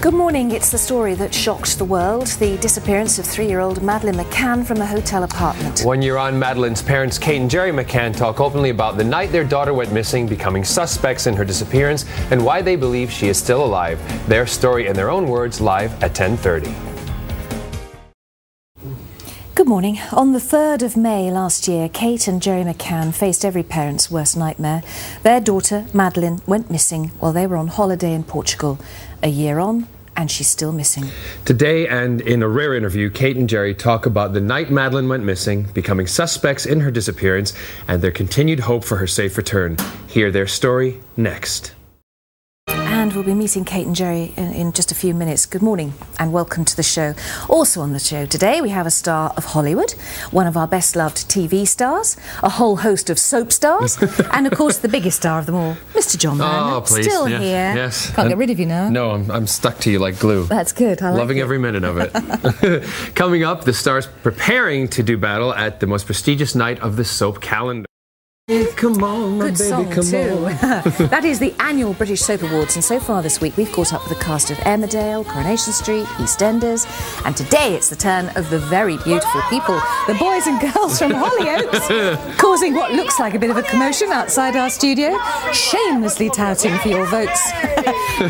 Good morning. It's the story that shocked the world. The disappearance of 3-year-old Madeleine McCann from a hotel apartment. 1 year on, Madeleine's parents, Kate and Gerry McCann, talk openly about the night their daughter went missing, becoming suspects in her disappearance, and why they believe she is still alive. Their story in their own words, live at 10:30. Good morning. On the 3rd of May last year, Kate and Gerry McCann faced every parent's worst nightmare. Their daughter, Madeleine, went missing while they were on holiday in Portugal. A year on, and she's still missing. Today, and in a rare interview, Kate and Gerry talk about the night Madeleine went missing, becoming suspects in her disappearance, and their continued hope for her safe return. Hear their story next. And we'll be meeting Kate and Gerry in just a few minutes. Good morning and welcome to the show. Also on the show today we have a star of Hollywood, one of our best loved TV stars, a whole host of soap stars, and of course the biggest star of them all, Mr. John Byrne. Oh, please. Still yes. here. Yes. Can't get rid of you now. No, I'm stuck to you like glue. That's good. I like Loving it. every minute of it. Coming up, the stars preparing to do battle at the most prestigious night of the soap calendar. Come on, my Good baby, song come too. on. That is the annual British Soap Awards, and so far this week we've caught up with the cast of Emmerdale, Coronation Street, EastEnders, and today it's the turn of the very beautiful people, the boys and girls from Hollyoaks, causing what looks like a bit of a commotion outside our studio, shamelessly touting for your votes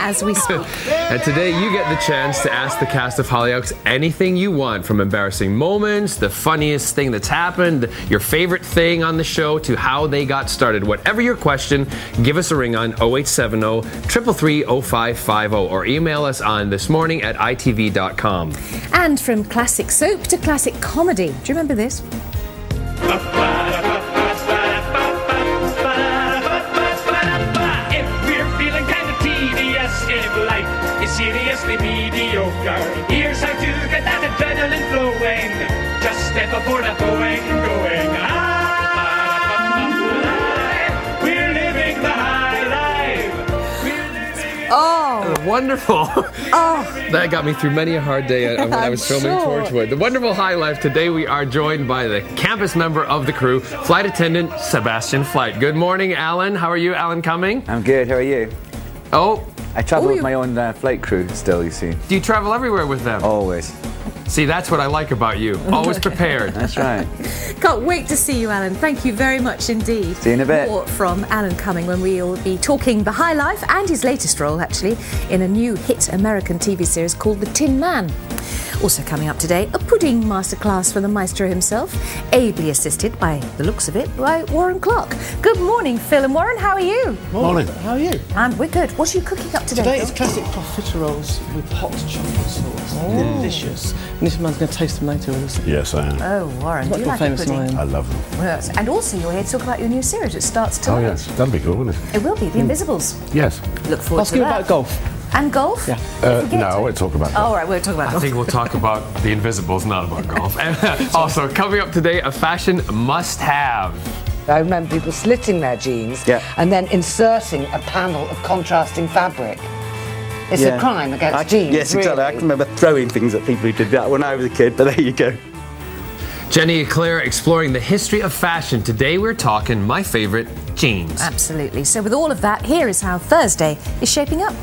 as we speak. And today you get the chance to ask the cast of Hollyoaks anything you want, from embarrassing moments, the funniest thing that's happened, your favorite thing on the show, to how they got started. Whatever your question, give us a ring on 0870 333 0550 or email us on thismorning@itv.com. And from classic soap to classic comedy. Do you remember this? If we're feeling kind of tedious, if life is seriously mediocre, here's how to get that adrenaline flowing. Just step aboard a going. We're living the high life. Oh! Wonderful. Oh! That got me through many a hard day when I was filming sure. Torchwood. The Wonderful High Life. Today we are joined by the campus member of the crew, flight attendant Sebastian Flight. Good morning, Alan. How are you, Alan Cumming? I'm good, how are you? Oh, I travel Oh, with my own flight crew still, you see. do you travel everywhere with them? Always. See, that's what I like about you. Always prepared. That's right. Can't wait to see you, Alan. Thank you very much indeed. See you in a bit. More from Alan Cumming when we'll be talking The High Life and his latest role, actually, in a new hit American TV series called The Tin Man. Also coming up today, a pudding masterclass from the maestro himself, ably assisted, by the looks of it, by Warren Clark. Good morning, Phil and Warren. How are you? Morning. How are you? We're good. What are you cooking up today, Today Phil? it's classic profiteroles with hot chocolate sauce. Delicious. And this man's going to taste them later with us. Yes, I am. Oh, Warren, do you like a famous pudding? than I I am. love them. Yes. And also you're here to talk about your new series. It starts Oh, tonight. yes. That'll be good, won't it? It will be, The Invisibles. Yes. Look forward Ask to you that. about golf. And golf? Yeah. No, we'll talk about that. Oh, all right, we'll talk about I golf. think we'll talk about The Invisibles, not about golf. And also, coming up today, a fashion must-have. I remember people slitting their jeans and then inserting a panel of contrasting fabric. It's a crime against jeans. Yes, exactly. I really. can remember throwing things at people who did that when I was a kid, but there you go. Jenny Eclair exploring the history of fashion. Today we're talking my favorite, jeans. Absolutely. So with all of that, here is how Thursday is shaping up.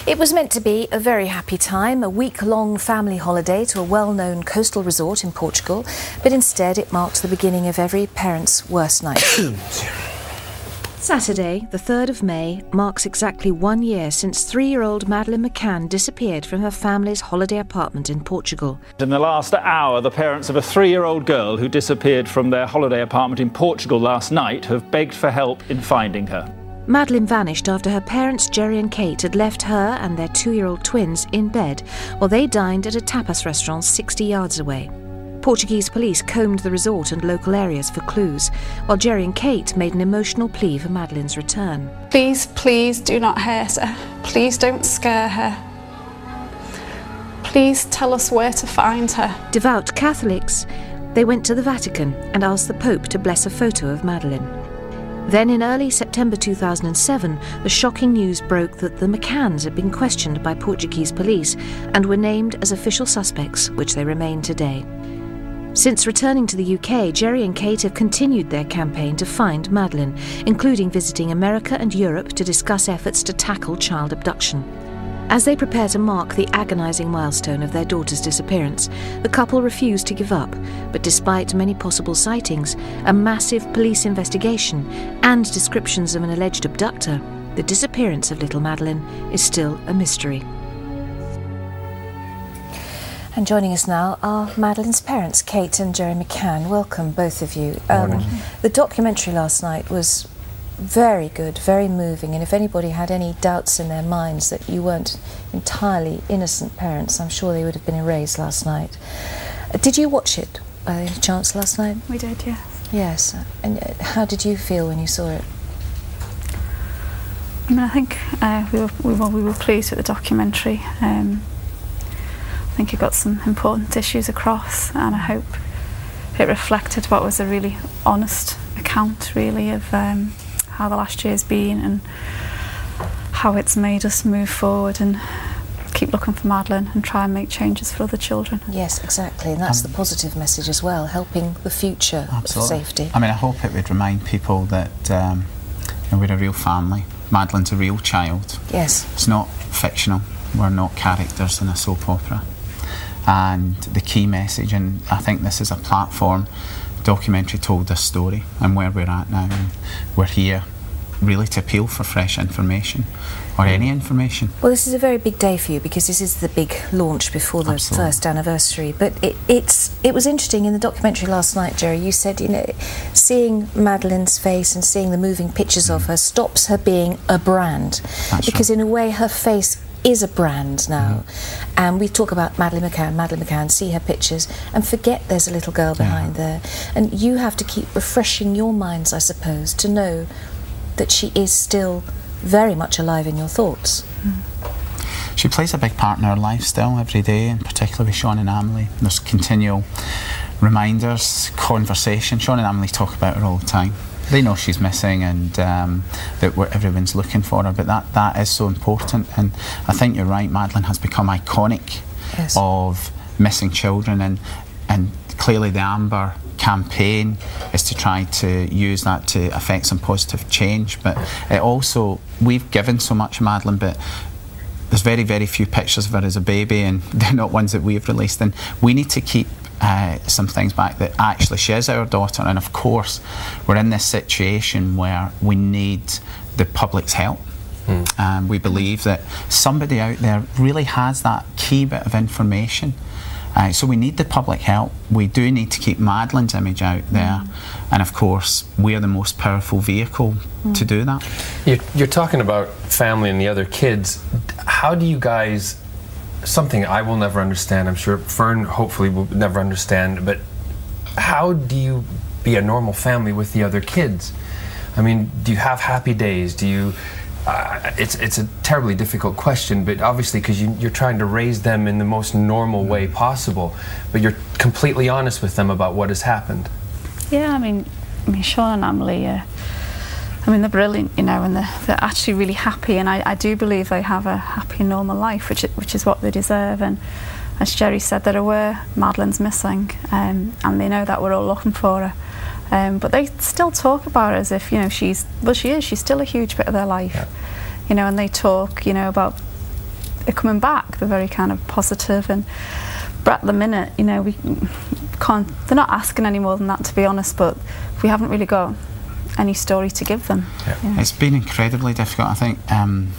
It was meant to be a very happy time, a week-long family holiday to a well-known coastal resort in Portugal, but instead it marked the beginning of every parent's worst night. Saturday, the 3rd of May, marks exactly 1 year since 3-year-old Madeleine McCann disappeared from her family's holiday apartment in Portugal. In the last hour, the parents of a 3-year-old girl who disappeared from their holiday apartment in Portugal last night have begged for help in finding her. Madeleine vanished after her parents Gerry and Kate had left her and their 2-year-old twins in bed while they dined at a tapas restaurant 60 yards away. Portuguese police combed the resort and local areas for clues, while Gerry and Kate made an emotional plea for Madeleine's return. Please, please do not hurt her. Please don't scare her. Please tell us where to find her. Devout Catholics, they went to the Vatican and asked the Pope to bless a photo of Madeleine. Then in early September 2007, the shocking news broke that the McCanns had been questioned by Portuguese police and were named as official suspects, which they remain today. Since returning to the UK, Gerry and Kate have continued their campaign to find Madeleine, including visiting America and Europe to discuss efforts to tackle child abduction. As they prepare to mark the agonising milestone of their daughter's disappearance, the couple refuse to give up, but despite many possible sightings, a massive police investigation and descriptions of an alleged abductor, the disappearance of little Madeleine is still a mystery. And joining us now are Madeleine's parents, Kate and Gerry McCann. Welcome, both of you. The documentary last night was very good, very moving, and if anybody had any doubts in their minds that you weren't entirely innocent parents, I'm sure they would have been erased last night. Did you watch it by any chance last night? We did, yes. Yes. And how did you feel when you saw it? I mean, I think we were pleased with the documentary. I think it got some important issues across, and I hope it reflected what was a really honest account, really, of how the last year's been and how it's made us move forward and keep looking for Madeleine and try and make changes for other children. Yes, exactly, and that's the positive message as well, helping the future of safety. I mean, I hope it would remind people that we're a real family. Madeleine's a real child. Yes. It's not fictional. We're not characters in a soap opera. And the key message, and I think this is a platform, documentary told this story and where we're at now, and we're here really to appeal for fresh information or any information. Well, this is a very big day for you because this is the big launch before the first anniversary, but it was interesting in the documentary last night, Gerry, you said, you know, seeing Madeleine's face and seeing the moving pictures of her stops her being a brand. That's because right. In a way her face is a brand now, and we talk about Madeleine McCann, see her pictures and forget there's a little girl behind there, and you have to keep refreshing your minds, I suppose, to know that she is still very much alive in your thoughts. She plays a big part in our life still every day, and particularly with Sean and Amelie. There's continual reminders, conversation. Sean and Amelie talk about her all the time. They know she's missing and that everyone's looking for her, but that is so important. And I think you're right, Madeleine has become iconic of missing children, and clearly the Amber campaign is to try to use that to affect some positive change. But it also, we've given so much of Madeleine, but there's very, very few pictures of her as a baby, and they're not ones that we've released, and we need to keep some things back that actually she is our daughter. And of course we're in this situation where we need the public's help. We believe that somebody out there really has that key bit of information, so we need the public help. We do need to keep Madeleine's image out there, and of course we are the most powerful vehicle to do that. You're talking about family and the other kids. How do you guys, something I will never understand, I'm sure Fern hopefully will never understand, but how do you be a normal family with the other kids? I mean, do you have happy days? Do you, it's a terribly difficult question, but obviously because you're trying to raise them in the most normal way possible, but you're completely honest with them about what has happened. Yeah, I mean Sean and Amelie, I mean, they're brilliant, you know, and they're actually really happy, and I do believe they have a happy, normal life, which is what they deserve. And as Gerry said, they're aware Madeleine's missing, and they know that we're all looking for her. But they still talk about her as if, you know, she's still a huge bit of their life, you know, and they talk, you know, about her coming back. They're very kind of positive, but at the minute, you know, we can't, they're not asking any more than that, to be honest, but we haven't really got any story to give them. It's been incredibly difficult. I think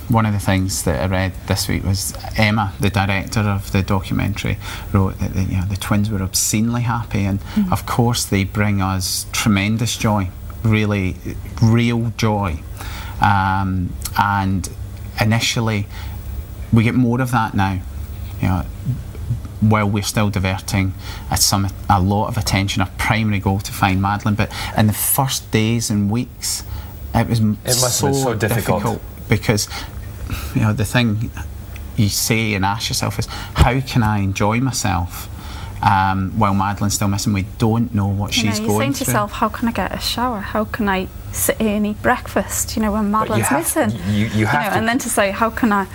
one of the things that I read this week was Emma, the director of the documentary, wrote that the twins were obscenely happy, and of course they bring us tremendous joy, really real joy, and initially we get more of that now, you know, while we're still diverting a lot of attention, our primary goal to find Madeleine. But in the first days and weeks, it must have been so difficult because, you know, the thing you say and ask yourself is, how can I enjoy myself while Madeleine's still missing? We don't know what she's going through. You're saying to yourself, how can I get a shower? How can I sit here and eat breakfast, you know, when Madeleine's missing? You have to. And then to say, how can I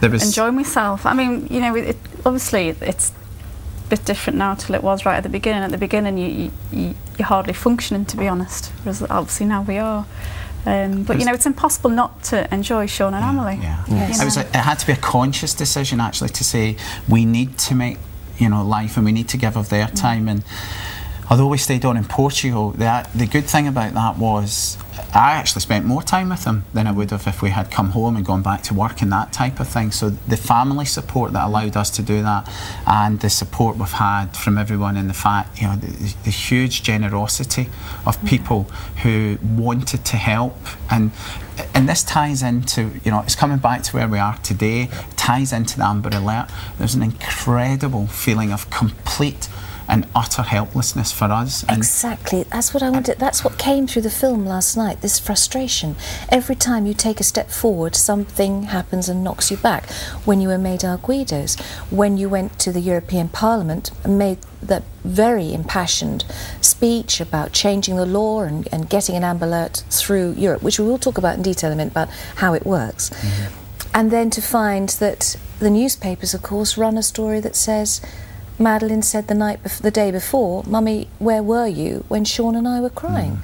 enjoy myself? I mean, you know, obviously it's a bit different now till it was right at the beginning. At the beginning, you're hardly functioning, to be honest, whereas obviously now we are. But you know, it's impossible not to enjoy Sean and Emily. Yeah. You know? It had to be a conscious decision actually to say we need to make, you know, life, and we need to give of their time. And although we stayed on in Portugal, the good thing about that was I actually spent more time with them than I would have if we had come home and gone back to work and that type of thing. So the family support that allowed us to do that, and the support we've had from everyone, in the fact, you know, the huge generosity of people who wanted to help, and this ties into, you know, it's coming back to where we are today, it ties into the Amber Alert. There's an incredible feeling of complete and utter helplessness for us. Exactly, that's what I wanted. That's what came through the film last night, this frustration. Every time you take a step forward, something happens and knocks you back. When you were made Arguidos, when you went to the European Parliament and made that very impassioned speech about changing the law and getting an Amber Alert through Europe, which we will talk about in detail in a minute, about how it works. And then to find that the newspapers, of course, run a story that says, Madeleine said the day before, "Mummy, where were you when Sean and I were crying?"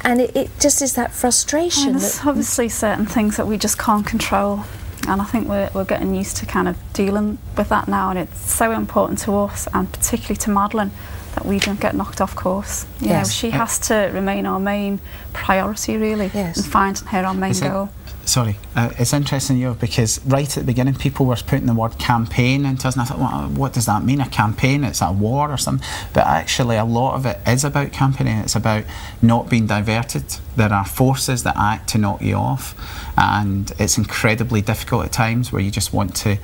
And it just is that frustration. And there's obviously certain things that we just can't control, and I think we're getting used to kind of dealing with that now, and it's so important to us, and particularly to Madeleine, that we don't get knocked off course. You know, she has to remain our main priority, really, and finding her our main goal. Sorry, it's interesting, you know, because right at the beginning people were putting the word campaign into us, and I thought, well, what does that mean, a campaign? It's a war or something? But actually a lot of it is about campaigning. It's about not being diverted. There are forces that act to knock you off, and it's incredibly difficult at times where you just want to